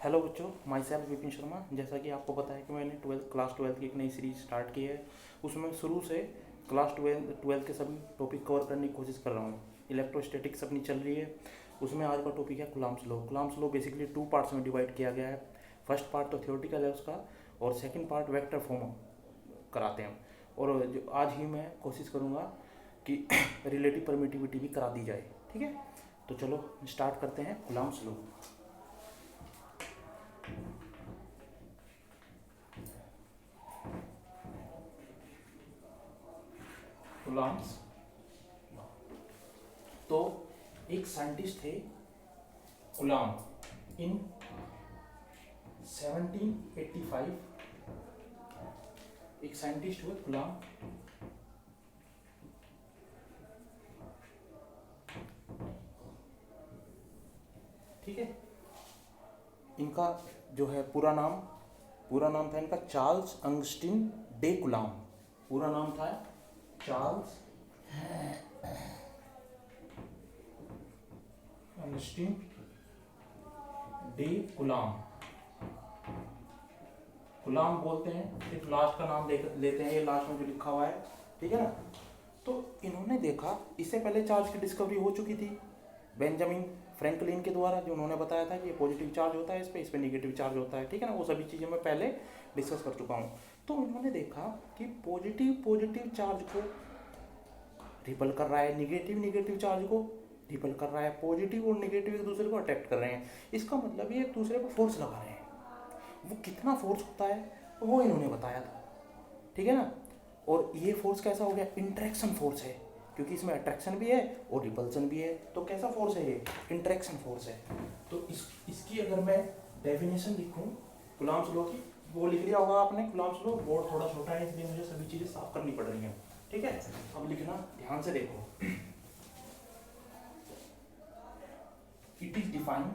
Hello बच्चों, my self Vipin Sharma. जैसा कि आपको पता है कि मैंने क्लास ट्वेल्थ की एक नई सीरीज स्टार्ट की है। उसमें शुरू से क्लास ट्वेल्थ के सभी टॉपिक कवर करने की कोशिश कर रहा हूँ। इलेक्ट्रोस्टैटिक्स अपनी चल रही है। उसमें आज का टॉपिक है Coulomb's law. Coulomb's law basically 2 parts में डिवाइड किया गया है। फर्स्ट पार्ट तो थियोरेटिकल है उसका, और सेकेंड पार्ट वेक्टर फॉर्म कराते हैं। और जो आज ही मैं कोशिश करूँगा कि रिलेटिव परमिटिविटी भी करा दी जाए। ठीक है, तो चलो स्टार्ट करते हैं कूलम्ब्स लॉ। कूलम्ब्स तो एक साइंटिस्ट थे कूलम्ब, इन 1785 एक साइंटिस्ट हुए कूलम्ब। ठीक है, इनका जो है पूरा नाम था इनका चार्ल्स अंगस्टीन डे कूलम्ब। पूरा नाम था चार्ल्स अंगस्टीन डे कूलम्ब। कूलम्ब बोलते हैं, सिर्फ लास्ट का नाम लेते हैं, ये लास्ट में जो लिखा हुआ है। ठीक है ना। तो इन्होंने देखा, इससे पहले चार्ज की डिस्कवरी हो चुकी थी बेंजामिन फ्रैंकलिन के द्वारा, जो उन्होंने बताया था कि ये पॉजिटिव चार्ज होता है इस पे निगेटिव चार्ज होता है। ठीक है ना, वो सभी चीज़ें मैं पहले डिस्कस कर चुका हूँ। तो उन्होंने देखा कि पॉजिटिव चार्ज को रिपल कर रहा है, निगेटिव चार्ज को रिपल कर रहा है। पॉजिटिव और निगेटिव एक दूसरे को अट्रैक्ट कर रहे हैं। इसका मतलब ये एक दूसरे को फोर्स लगा रहे हैं। वो कितना फोर्स होता है वो इन्होंने बताया था। ठीक है ना। और ये फोर्स कैसा हो गया, इंटरेक्शन फोर्स है, क्योंकि इसमें अट्रैक्शन भी है और रिपल्सन भी है। तो कैसा फोर्स है ये, इंटरेक्शन फोर्स है। तो इसकी अगर मैं डेफिनेशन लिखूं कूलम्ब्स लॉ की, वो लिख लिया होगा आपने। कूलम्ब्स लॉ बोर्ड थोड़ा छोटा है, इसलिए मुझे सभी चीज़ें साफ करनी पड़ रही हैं। ठीक है, अब लिखना ध्यान से देखो। It is defined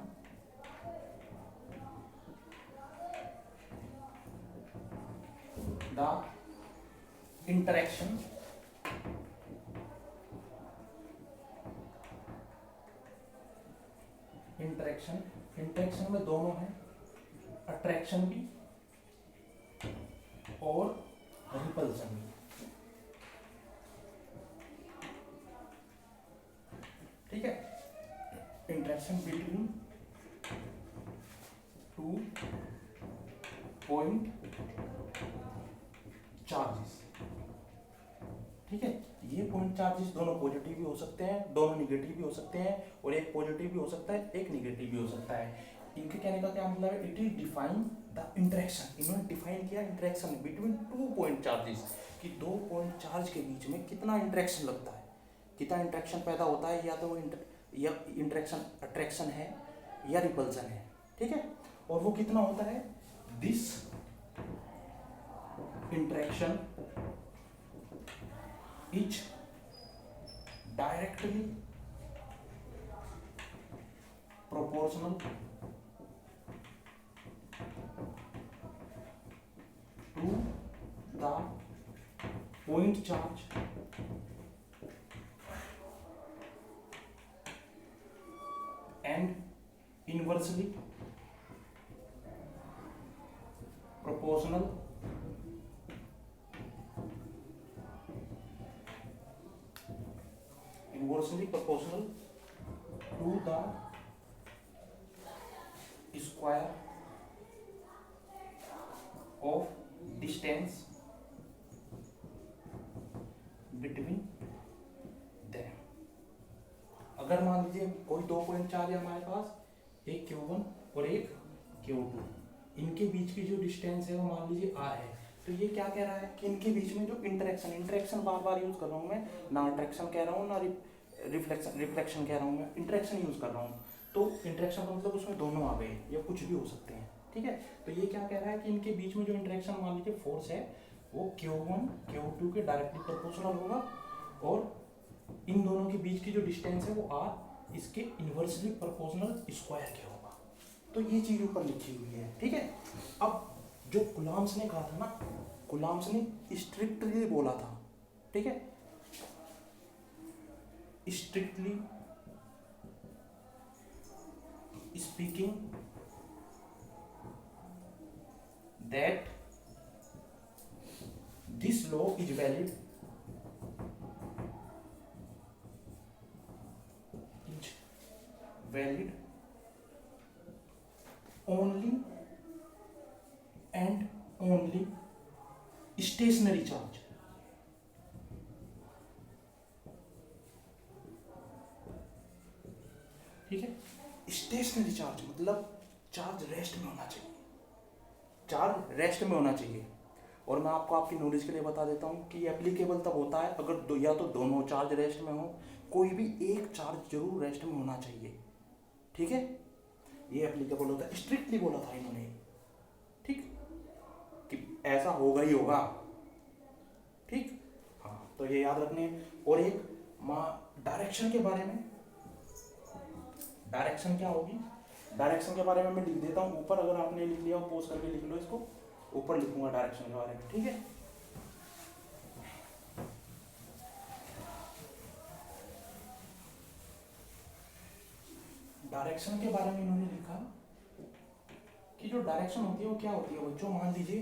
the interaction interaction में दोनों है, अट्रैक्शन भी और रिपल्सन भी। ठीक है, इंटरेक्शन बिटवीन 2 पॉइंट चार्जेस। ठीक है, ये पॉइंट चार्जेस दोनों पॉजिटिव भी हो सकते हैं, दोनों निगेटिव भी हो सकते हैं, और एक पॉजिटिव भी हो सकता है, एक निगेटिव भी हो सकता है। इनके कहने का क्या मतलब है, it is define the interaction. इन्होंने डिफाइन किया इंटरेक्शन बिटवीन 2 पॉइंट चार्जेस, कि 2 पॉइंट चार्ज के बीच में कितना इंटरेक्शन लगता है, कितना इंटरेक्शन पैदा होता है, या तो वो इंटरेक्शन अट्रैक्शन है या रिपल्सन है। ठीक है, और वो कितना होता है, this interaction is directly proportional to the point charge and inversely proportional to the square of distance between them। अगर मान लीजिए कोई 2 पॉइंट चार्ज है हमारे पास, एक Q1 और एक Q2, इनके बीच की जो डिस्टेंस है वो मान लीजिए R है। तो ये क्या कह रहा है कि इनके बीच में जो इंटरेक्शन बार बार यूज कर रहा हूँ मैं, ना अट्रैक्शन कह रहा हूँ ना रिफ्लेक्शन कह रहा हूँ मैं, इंटरेक्शन यूज कर रहा हूँ। तो इंटरेक्शन का मतलब उसमें दोनों आ गए, या कुछ भी हो सकते हैं। ठीक है, तो ये क्या कह रहा है कि इनके बीच में जो इंटरेक्शन मान लीजिए फोर्स है वो Q1 Q2 के डायरेक्टली प्रोपोर्शनल होगा, और इन दोनों के बीच की जो डिस्टेंस है वो R इसके इन्वर्सली प्रोपोर्शनल स्क्वायर के होगा। तो ये चीज ऊपर लिखी हुई है। ठीक है, अब जो कूलम्ब्स ने कहा था ना, कूलम्ब्स ने स्ट्रिक्टली बोला था। ठीक है, strictly speaking that this law is valid only and only stationary charge. ठीक है, स्टेशनरी चार्ज मतलब चार्ज रेस्ट में होना चाहिए, चार्ज रेस्ट में होना चाहिए। और मैं आपको आपकी नॉलेज के लिए बता देता हूँ कि एप्लीकेबल तब होता है अगर या तो दोनों चार्ज रेस्ट में हो, कोई भी एक चार्ज जरूर रेस्ट में होना चाहिए। ठीक है, ये एप्लीकेबल होता है, स्ट्रिक्टली बोला था इन्होंने, ठीक, कि ऐसा होगा ही होगा। ठीक, हाँ, तो ये याद रखने। और एक डायरेक्शन के बारे में, डायरेक्शन क्या होगी, डायरेक्शन के बारे में मैं लिख देता हूँ ऊपर, अगर आपने लिख लिया पोज करके लिख लो इसको, ऊपर लिखूंगा डायरेक्शन के बारे में। ठीक है, डायरेक्शन के बारे में इन्होंने लिखा कि जो डायरेक्शन होती है वो क्या होती है बच्चों। मान लीजिए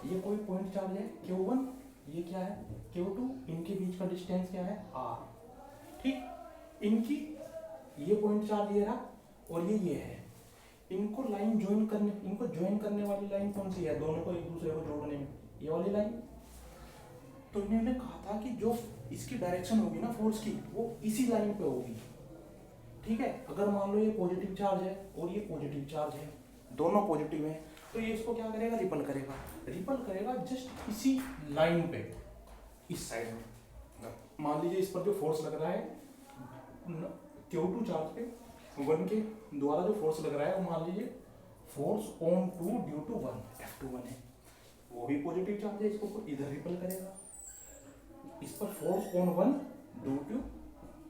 ये कोई पॉइंट चार्ज है Q1, ये क्या है Q2, इनके बीच का डिस्टेंस क्या है R। ठीक, इनकी ये पॉइंट चार्ज ये रहा और ये है, इनको लाइन ज्वाइन करने, इनको ज्वाइन करने वाली लाइन कौन सी है, दोनों को एक दूसरे को जोड़ने में, ये वाली लाइन। तो इन्होंने कहा था कि जो इसकी डायरेक्शन होगी ना फोर्स की, वो इसी लाइन पे होगी। ठीक है, अगर मान लो ये पॉजिटिव चार्ज है और ये पॉजिटिव चार्ज है, दोनों पॉजिटिव हैं, तो ये इसको क्या करेगा, रिपल करेगा, रिपल करेगा जस्ट इसी लाइन पे, इस साइड में। मान लीजिए इस पर जो फोर्स लग रहा है Q2 चार्ज पे 1 के द्वारा जो फोर्स लग रहा है वो मान लीजिए force on 2 due to 1 F21 है, वो भी पॉजिटिव चार्ज है, इसको इधर रिपल करेगा। इस पर फोर्स ऑन 1 ड्यू टू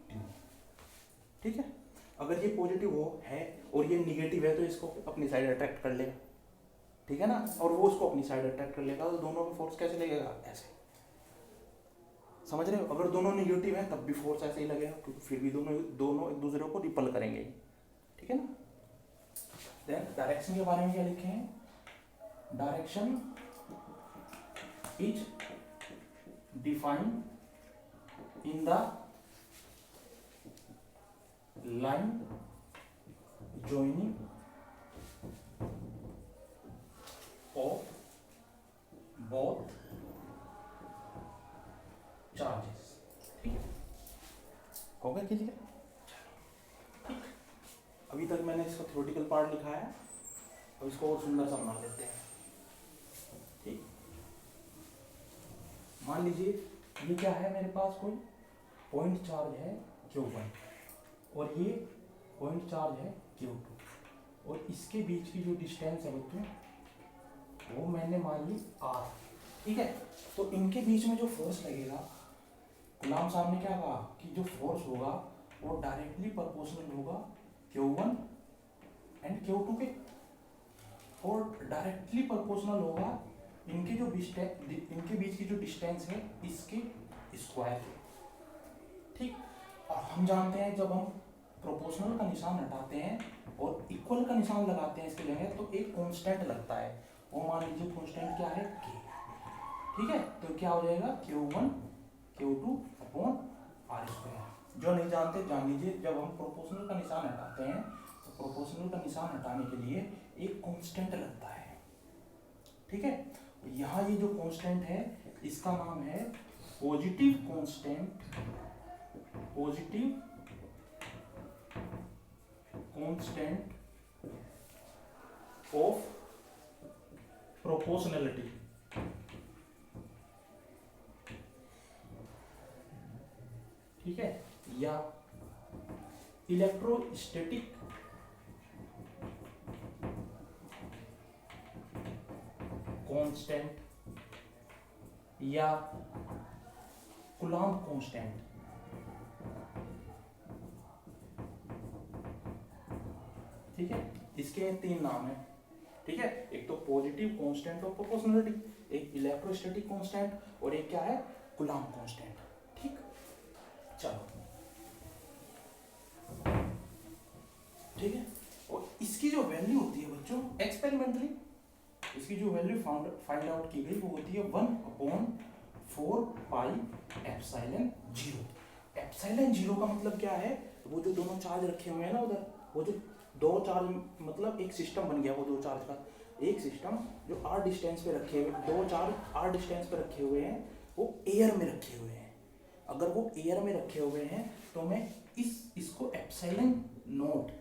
2। ठीक है, अगर ये पॉजिटिव हो है और ये निगेटिव है तो इसको अपनी साइड अट्रैक्ट कर लेगा। ठीक है ना, और वो उसको अपनी साइड अट्रैक्ट कर लेगा, तो दोनों में फोर्स कैसे लगेगा, ऐसे। समझ रहे हो, अगर दोनों निगेटिव है तब भी फोर्स ऐसे ही लगेगा, क्योंकि फिर भी दोनों एक दूसरे को रिपल करेंगे। ठीक है ना। देन डायरेक्शन के बारे में क्या लिखे हैं, direction is defined in the line joining of both charges। ठीक है, हो गया क्लियर। ठीक, अभी तक मैंने इसका थ्योरेटिकल पार्ट लिखा है, अब इसको और सुंदर सा बना लेते हैं। ठीक, मान लीजिए ये क्या है, मेरे पास कोई पॉइंट चार्ज है Q1 और ये पॉइंट चार्ज है Q2, और इसके बीच की जो डिस्टेंस है बच्चों वो मैंने मान ली R। ठीक है, तो इनके बीच में जो फोर्स लगेगा, गुलाम साहब ने क्या कहा कि जो फोर्स होगा वो डायरेक्टली प्रोपोर्शनल होगा Q1 एंड Q2 के, और डायरेक्टली प्रोपोर्शनल होगा इनके जो इनके बीच की जो डिस्टेंस है इसके स्क्वायर के। ठीक, और हम जानते हैं जब हम प्रोपोर्शनल का निशान हटाते हैं और इक्वल का निशान लगाते हैं इसके जगह, तो एक कांस्टेंट लगता है, वो मान लीजिए कांस्टेंट क्या है K। ठीक है, तो क्या हो जाएगा Q1 Q2 अपॉन R²। जो नहीं जानते जान लीजिए, जब हम प्रोपोर्शनल का निशान हटाते हैं तो प्रोपोर्शनल का निशान हटाने के लिए एक कांस्टेंट लगता है। ठीक है, यहाँ ये जो कांस्टेंट है इसका नाम है positive constant, positive constant of proportionality. ठीक है, या इलेक्ट्रोस्टैटिक कांस्टेंट या कूलॉम कांस्टेंट। ठीक है, इसके 3 नाम है। ठीक है, एक तो पॉजिटिव कांस्टेंट ऑफ प्रोपोर्शनलिटी, एक इलेक्ट्रोस्टैटिक कांस्टेंट, और एक क्या है कूलॉम कांस्टेंट। ठीक, चलो ठीक है, और इसकी जो वैल्यू होती है बच्चों एक्सपेरिमेंटली इसकी जो वैल्यू फाइंड आउट की गई वो होती है 1/4 पाई एप्सिलॉन जीरो का मतलब क्या है, वो जो दोनों चार्ज रखे हुए हैं ना उधर, वो जो दो चार्ज मतलब एक सिस्टम बन गया वो दो चार्ज का, एक सिस्टम जो r डिस्टेंस पे रखे हुए, दो चार्ज r डिस्टेंस पे रखे हुए हैं, वो एयर में रखे हुए हैं। अगर वो एयर में रखे हुए हैं तो मैं इसको एप्सिलॉन नोट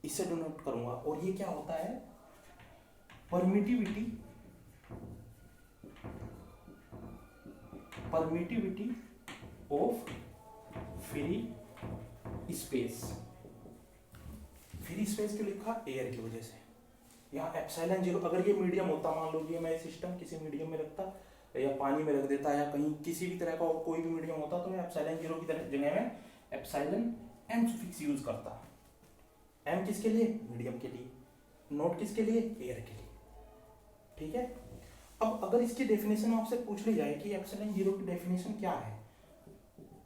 इससे डिनोट करूंगा, और ये क्या होता है, permittivity of free space. Free space क्यों लिखा, एयर की वजह से। यहाँ एप्सिलॉन जीरो, अगर ये मीडियम होता, मान लो ये मैं सिस्टम किसी मीडियम में रखता या पानी में रख देता या कहीं किसी भी तरह का कोई भी मीडियम होता, तो मैं एप्सिलॉन जीरो की जगह में एप्सिलॉन एम सुफिक्स यूज करता। एम किसके लिए, मीडियम के लिए, नोट किसके लिए, एयर के लिए। ठीक है। अब अगर इसकी डेफिनेशन आपसे पूछ ली जाए कि एप्सिलॉन जीरो की डेफिनेशन क्या है,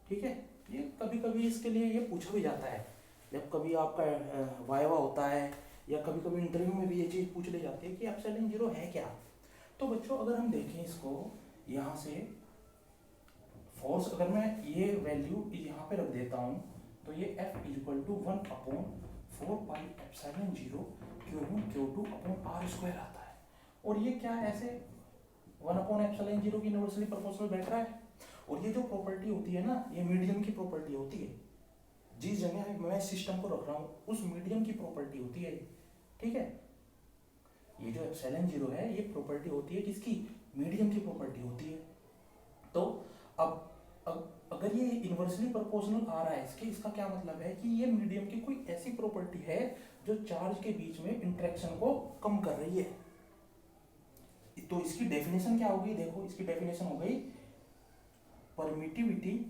ठीक है, ये कभी कभी इसके लिए ये पूछा भी जाता है, जब कभी आपका वाइवा होता है या कभी कभी इंटरव्यू में भी ये चीज़ पूछ ली जाती है कि एप्सिलॉन जीरो है क्या। तो बच्चों अगर हम देखें इसको, यहाँ से फोर्स अगर मैं ये वैल्यू यहाँ पे रख देता हूँ, तो ये F equal to 1/4 pi epsilon zero Q1Q2/r² आता है। और ये क्या है, ऐसे 1/एप्सिलॉन जीरो की यूनिवर्सली प्रोपोर्शनल बैठ रहा है। और ये जो प्रॉपर्टी होती है ना, ये मीडियम की प्रॉपर्टी होती है, जिस जगह मैं सिस्टम को रख रहा हूँ उस मीडियम की प्रॉपर्टी होती है। ठीक है, ये जो एप्सिलॉन जीरो है ये प्रॉपर्टी होती है किसकी, मीडियम की प्रॉपर्टी होती है। तो अब अगर ये इन्वर्सली प्रोपोर्शनल आ रहा है इसका क्या मतलब है कि ये मीडियम की कोई ऐसी प्रॉपर्टी है जो चार्ज के बीच में इंटरेक्शन को कम कर रही है। तो इसकी डेफिनेशन क्या होगी, देखो इसकी डेफिनेशन हो गई परमिटिविटी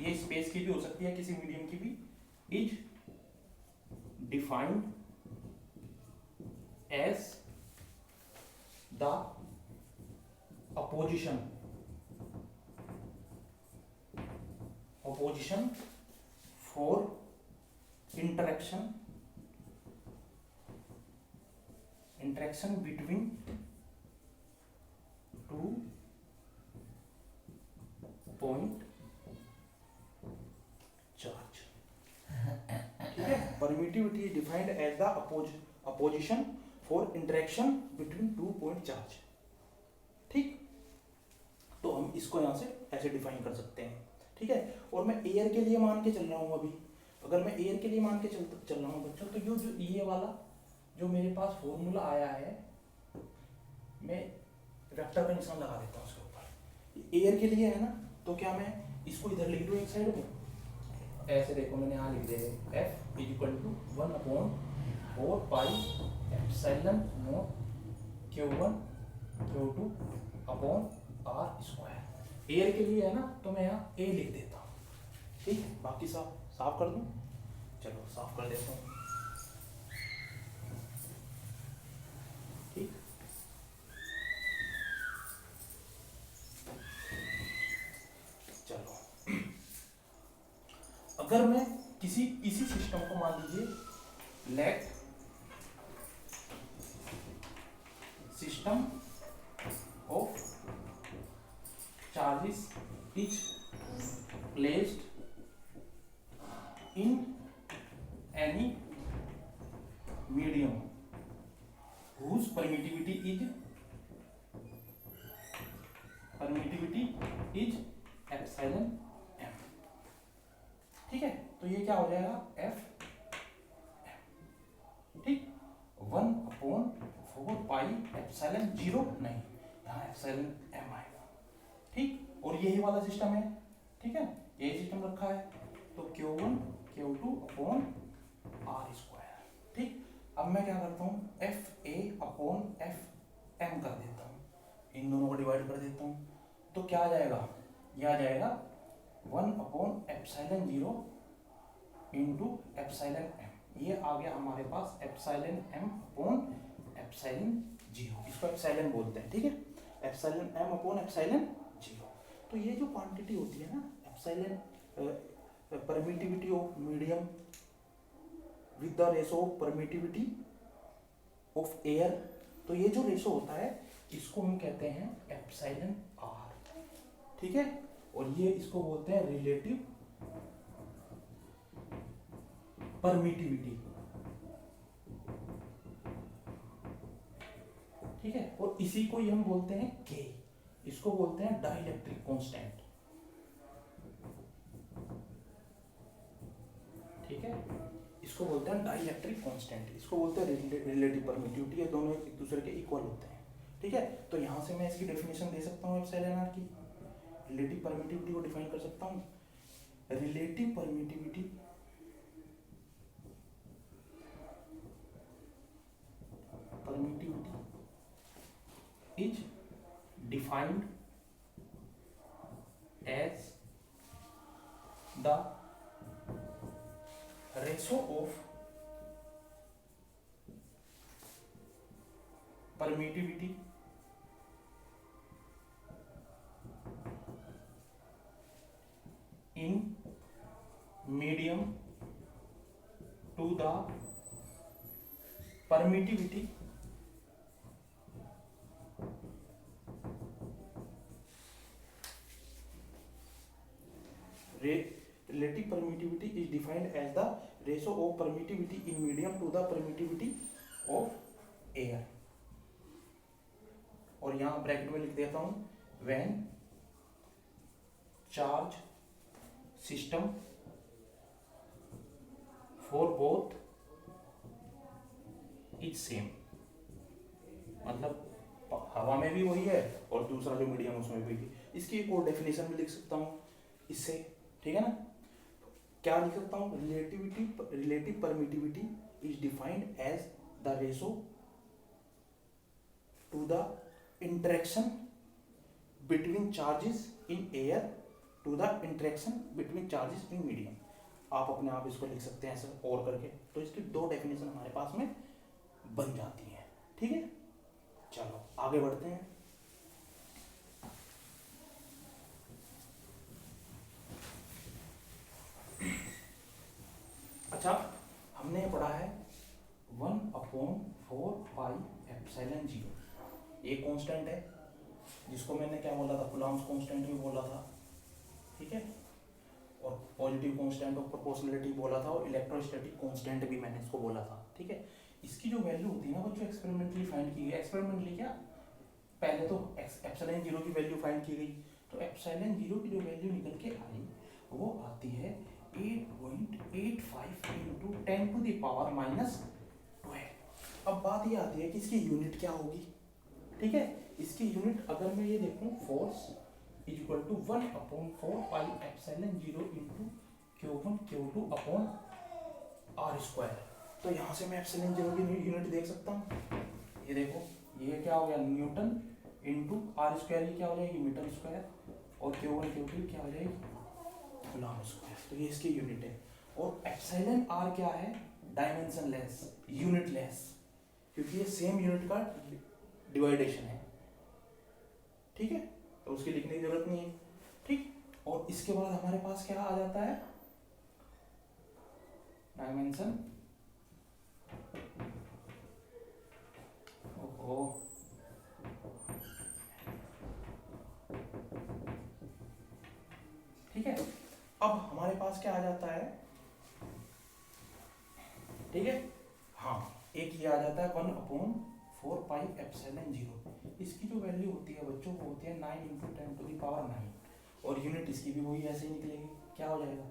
ये स्पेस की भी हो सकती है किसी मीडियम की भी, is defined as the opposition for interaction between two point charge। ठीक है, permittivity is defined as the opposition for interaction between two point charge। ठीक, तो हम इसको यहाँ से ऐसे डिफाइन कर सकते हैं। ठीक है, और मैं एयर के लिए मान के चल रहा हूँ अभी, अगर मैं एयर के लिए मान के चल रहा हूँ बच्चों, तो ये वाला जो मेरे पास फॉर्मूला आया है, मैं वेक्टर का निशान लगा देता हूँ उसके ऊपर, एयर के लिए है ना, तो क्या मैं इसको इधर लिख दूँ एक साइड में, ऐसे देखो मैंने यहाँ लिख दिया F equal to 1/4 pi epsilon not Q1 Q2/r²। Air के लिए है ना, तो मैं यहाँ A लिख देता हूँ। ठीक है, बाकी साफ कर दूँ, चलो साफ कर देता हूँ। ठीक, चलो अगर मैं किसी सिस्टम को मान लीजिए let system of charges is placed in any medium whose permittivity is epsilon m। ठीक है, तो ये क्या हो जाएगा F, ठीक, 1/4 पाई एप्सिलॉन जीरो, नहीं यहाँ एप्सिलॉन m आएगा। ठीक, और यही वाला सिस्टम है। ठीक है, यही सिस्टम रखा है, तो Q1 Q2/r²। ठीक, अब मैं क्या करता हूँ FA/FM कर देता हूँ, इन दोनों को डिवाइड कर देता हूँ, तो क्या आ जाएगा, यह आ जाएगा 1/एप्सिलॉन जीरो इंटू एप्सिलॉन m। ये आ गया हमारे पास एप्सिलॉन m/एप्सिलॉन जीरो, इसको एप्सिलॉन बोलते हैं। ठीक है, एप्सिलॉन m/एप्सिलॉन जीरो। तो ये जो क्वांटिटी होती है ना epsilon permittivity of medium with the ratio of permittivity of air. तो ये जो रेशो होता है इसको हम कहते हैं एप्सिलॉन आर, ठीक है। और ये इसको बोलते हैं रिलेटिव परमिटिविटी, ठीक है। और इसी को ही हम बोलते हैं के, इसको बोलते हैं डाइलेक्ट्रिक कांस्टेंट, ठीक है। इसको बोलते हैं डाइलेक्ट्रिक कांस्टेंट, इसको बोलते हैं रिलेटिव परमिटिविटी। ये दोनों एक दूसरे के इक्वल होते हैं, ठीक है। तो यहाँ से मैं इसकी डेफिनेशन दे सकता हूँ एप्सिलॉन आर की। रिलेटिव परमिटिविटी को डिफाइन कर सकता हूँ। Relative permittivity is defined as the ratio of permittivity in medium to the permittivity relative permittivity is defined as the ratio of permittivity in medium to the permittivity of air। और यहाँ bracket में लिख देता हूँ when charge system for both is same, मतलब हवा में भी वही है और दूसरा जो मीडियम उसमें भी। इसकी एक और डेफिनेशन भी लिख सकता हूँ इससे, ठीक है ना। क्या लिख सकता हूँ, relative permittivity is defined as the ratio to the interaction between charges in air to the interaction between charges in medium. आप अपने आप इसको लिख सकते हैं ऐसे और करके। तो इसकी दो डेफिनेशन हमारे पास में बन जाती हैं, ठीक है। चलो आगे बढ़ते हैं। अच्छा, हमने पढ़ा है 1/4πε0। ये कांस्टेंट है जिसको मैंने क्या बोला था, कूलम्ब्स कांस्टेंट भी बोला था, ठीक है। और पॉजिटिव कांस्टेंट ऑफ प्रोपोर्शनलिटी बोला था, और इलेक्ट्रोस्टैटिक कांस्टेंट भी मैंने इसको बोला था, ठीक है। इसकी जो वैल्यू होती है ना बच्चों, एक्सपेरिमेंटली फाइंड की गई। एक्सपेरिमेंटली क्या, पहले तो एप्सिलॉन 0 की वैल्यू फाइंड की गई। तो एप्सिलॉन 0 की जो वैल्यू निकल के आई वो आती है 8.85 इंटू 10⁻⁻²। अब बात ये आती है कि इसकी यूनिट क्या होगी, ठीक है। इसकी यूनिट अगर मैं ये देखूं, force is equal to 1/4πε0 into Q1 Q2 upon r²। तो यहाँ से मैं एप्सिलॉन 0 की यूनिट देख सकता हूँ। ये देखो, ये क्या हो गया, न्यूटन इंटू r², ये क्या हो जाएगी, मीटर स्क्वायर, और Q1 Q2 क्या हो जाएगी, कूलम्ब स्क्वायर। तो ये इसकी यूनिट है। और एप्सिलॉन आर क्या है, डायमेंशनलेस, यूनिटलेस, क्योंकि ये सेम यूनिट का डिवाइडेशन है, ठीक है। तो उसकी लिखने की जरूरत नहीं है, ठीक। और इसके बाद हमारे पास क्या आ जाता है, डायमेंशन, ठीक है। अब हमारे पास क्या आ जाता है, ठीक है, हाँ, एक ये आ जाता है 1/4πε0। इसकी जो वैल्यू होती है बच्चों को होती है 9 × 10⁹, और यूनिट इसकी भी वही ऐसे ही निकलेगी। क्या हो जाएगा,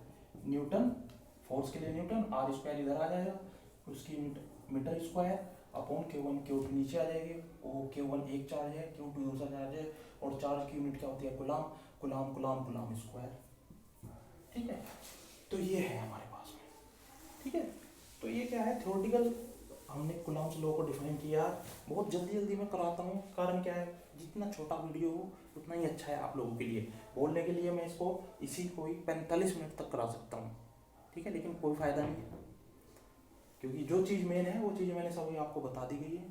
न्यूटन, फोर्स के लिए न्यूटन, r² इधर आ जाएगा, उसकी metre square upon Q1 Q2 नीचे आ जाएगी। वो Q1 एक चार्ज है, Q2 दूसरा चार्ज है, और चार्ज की यूनिट क्या होती है, coulomb, coulomb coulomb coulomb square, ठीक है। तो ये है हमारे पास में, ठीक है। तो ये क्या है, थ्योरेटिकल हमने कूलम्ब्स लॉ को डिफाइन किया। बहुत जल्दी जल्दी मैं कराता हूँ, कारण क्या है, जितना छोटा वीडियो हो उतना ही अच्छा है आप लोगों के लिए। बोलने के लिए मैं इसको इसी को ही 45 मिनट तक करा सकता हूँ, ठीक है, लेकिन कोई फ़ायदा नहीं है, क्योंकि जो चीज़ मेन है वो चीज़ मैंने सभी आपको बता दी गई है।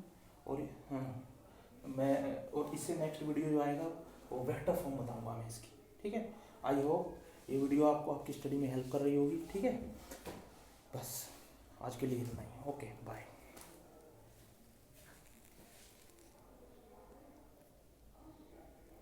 और हाँ, और इससे नेक्स्ट वीडियो जो आएगा वो वेक्टर फॉर्म बताऊँगा मैं इसकी, ठीक है। आई होप ये वीडियो आपको आपकी स्टडी में हेल्प कर रही होगी। ठीक है, बस आज के लिए इतना ही। Okay bye.